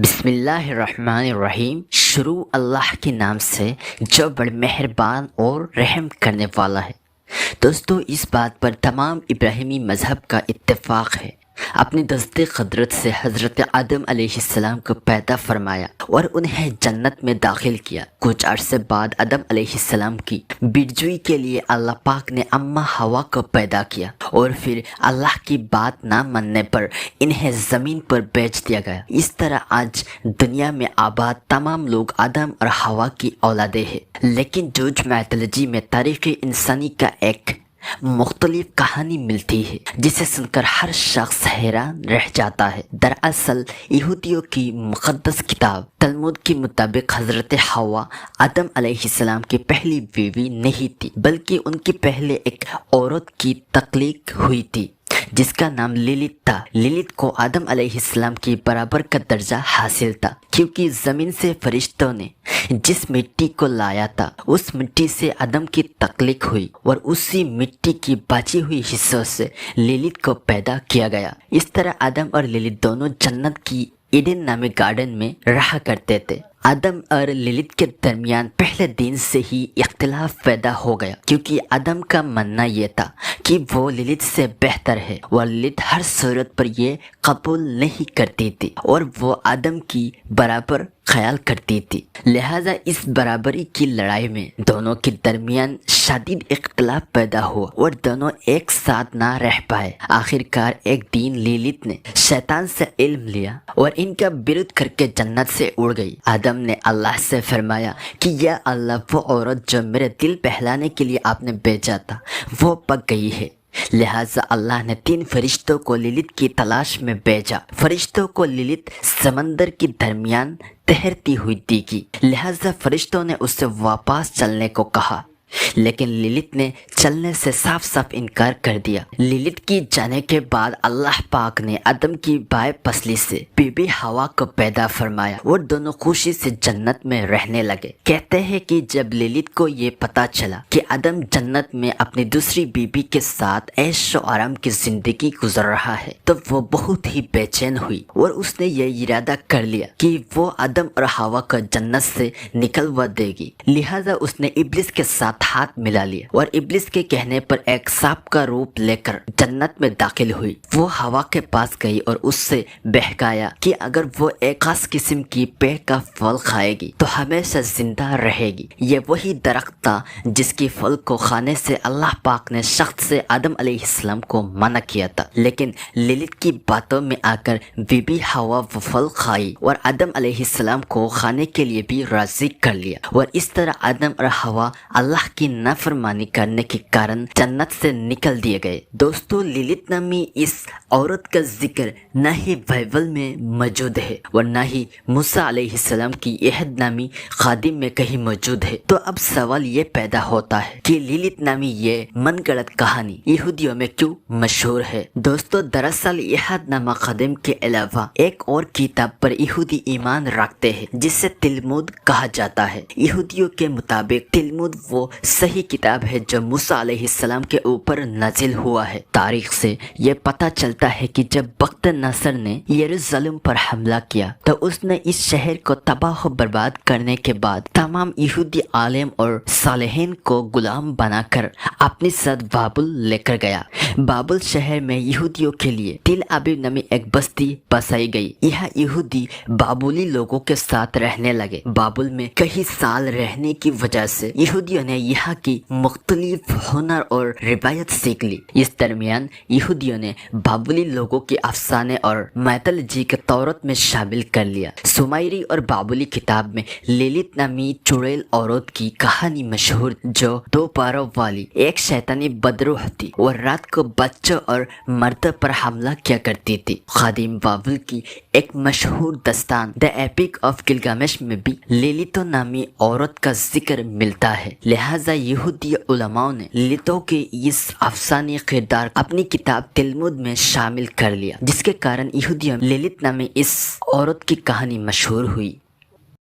بسم اللہ الرحمن الرحیم۔ شروع اللہ کے نام سے جو بڑے مہربان اور رحم کرنے والا ہے۔ دوستو، اس بات پر تمام ابراہیمی مذہب کا اتفاق ہے۔ اپنی دست قدرت سے حضرت آدم علیہ السلام کو پیدا فرمایا اور انہیں جنت میں داخل کیا۔ کچھ عرصے بعد آدم علیہ السلام کی بیٹجوئی کے لیے اللہ پاک نے اماں ہوا کو پیدا کیا اور پھر اللہ کی بات نہ ماننے پر انہیں زمین پر بیچ دیا گیا۔ اس طرح آج دنیا میں آباد تمام لوگ آدم اور ہوا کی اولادیں ہیں، لیکن جورج میتھولوجی میں تاریخ انسانی کا ایک مختلف کہانی ملتی ہے جسے سن کر ہر شخص حیران رہ جاتا ہے۔ دراصل یہودیوں کی مقدس کتاب تلمود کے مطابق حضرت حوا آدم علیہ السلام کی پہلی بیوی نہیں تھی، بلکہ ان کی پہلے ایک عورت کی تخلیق ہوئی تھی جس کا نام لیلت تھا۔ لیلت کو آدم علیہ السلام کی برابر کا درجہ حاصل تھا، کیونکہ زمین سے فرشتوں نے جس مٹی کو لایا تھا اس مٹی سے آدم کی تخلیق ہوئی اور اسی مٹی کی بچی ہوئی حصوں سے لیلت کو پیدا کیا گیا۔ اس طرح آدم اور لیلت دونوں جنت کی ایڈن نامی گارڈن میں رہا کرتے تھے۔ آدم اور لیلت کے درمیان پہلے دن سے ہی اختلاف پیدا ہو گیا، کیونکہ آدم کا ماننا یہ تھا کہ وہ لیلت سے بہتر ہے اور لیلت ہر صورت پر یہ قبول نہیں کرتی تھی اور وہ آدم کی برابر خیال کرتی تھی۔ لہذا اس برابری کی لڑائی میں دونوں کے درمیان شدید اختلاف پیدا ہوا اور دونوں ایک ساتھ نہ رہ پائے۔ آخر کار ایک دن لیلت نے شیطان سے علم لیا اور ان کا برد کر کے جنت سے اڑ گئی۔ آدم نے اللہ سے فرمایا کہ یا اللہ، وہ عورت جو میرے دل بہلانے کے لیے آپ نے بھیجا تھا وہ پک گئی ہے۔ لہٰذا اللہ نے 3 فرشتوں کو لیلت کی تلاش میں بھیجا۔ فرشتوں کو لیلت سمندر کے درمیان تیرتی ہوئی دیکھی، لہٰذا فرشتوں نے اس سے واپس چلنے کو کہا، لیکن لیلت نے چلنے سے صاف صاف انکار کر دیا۔ لیلت کی جانے کے بعد اللہ پاک نے آدم کی بائیں پسلی سے بی بی ہوا کو پیدا فرمایا اور دونوں خوشی سے جنت میں رہنے لگے۔ کہتے ہیں کہ جب لیلت کو یہ پتا چلا کہ آدم جنت میں اپنی دوسری بیوی کے ساتھ عیش و آرام کی زندگی گزر رہا ہے تو وہ بہت ہی بے چین ہوئی اور اس نے یہ ارادہ کر لیا کہ وہ آدم اور ہوا کو جنت سے نکلوا دے گی۔ لہٰذا اس نے ابلیس کے ساتھ ہاتھ ملا لیا اور ابلیس کے کہنے پر ایک سانپ کا روپ لے کر جنت میں داخل ہوئی۔ وہ ہوا کے پاس گئی اور اس سے بہکایا کہ اگر وہ ایک خاص قسم کی پیڑ کا پھل کھائے گی تو ہمیشہ زندہ رہے گی۔ یہ وہی درخت تھا جس کی پھل کو کھانے سے اللہ پاک نے سخت سے آدم علیہ السلام کو منع کیا تھا، لیکن لیلت کی باتوں میں آ کر بی بی ہوا وہ پھل کھائی اور آدم علیہ السلام کو کھانے کے لیے بھی راضی کر لیا، اور اس طرح آدم اور ہوا اللہ کی نافرمانی کرنے کے کارن جنت سے نکل دیے گئے۔ دوستو، لیلت نامی اس عورت کا ذکر نہ ہی بائبل میں موجود ہے اور نہ ہی موسیٰ علیہ السلام کی عہد نامی خادم میں کہیں موجود ہے۔ تو اب سوال یہ پیدا ہوتا ہے کہ لیلت نامی یہ من گڑت کہانی یہودیوں میں کیوں مشہور ہے؟ دوستو، دراصل عہد نامہ خادم کے علاوہ ایک اور کتاب پر یہودی ایمان رکھتے ہیں جسے تلمود کہا جاتا ہے۔ یہودیوں کے مطابق تلمود وہ صحیح کتاب ہے جو موسیٰ علیہ السلام کے اوپر نازل ہوا ہے۔ تاریخ سے یہ پتہ چلتا ہے کہ جب بخت نصر نے یروشلم پر حملہ کیا تو اس نے اس شہر کو تباہ و برباد کرنے کے بعد تمام یہودی عالم اور صالحین کو غلام بنا کر اپنے ساتھ بابل لے کر گیا۔ بابل شہر میں یہودیوں کے لیے تل ابیب نامی ایک بستی بسائی گئی۔ یہاں یہودی بابلی لوگوں کے ساتھ رہنے لگے۔ بابل میں کئی سال رہنے کی وجہ سے یہودیوں نے یہاں کی مختلف ہنر اور روایت سیکھ لی۔ اس درمیان یہودیوں نے بابلی لوگوں کے افسانے اور میتھولوجی کے تورات میں شامل کر لیا۔ سمیری اور بابلی کتاب میں لیلت نامی چڑیل عورت کی کہانی مشہور، جو 2 پاروں والی ایک شیطانی بدروح تھی اور رات کو بچوں اور مردوں پر حملہ کیا کرتی تھی۔ خادم بابل کی ایک مشہور داستان دی ایپک آف گلگامش میں بھی لیلتو نامی عورت کا ذکر ملتا ہے۔ لہٰذا یہودی علماء نے لیلتوں کے اس افسانوی کردار اپنی کتاب تلمود میں شامل کر لیا، جس کے کارن یہودیوں میں لیلت نامی اس عورت کی کہانی مشہور ہوئی۔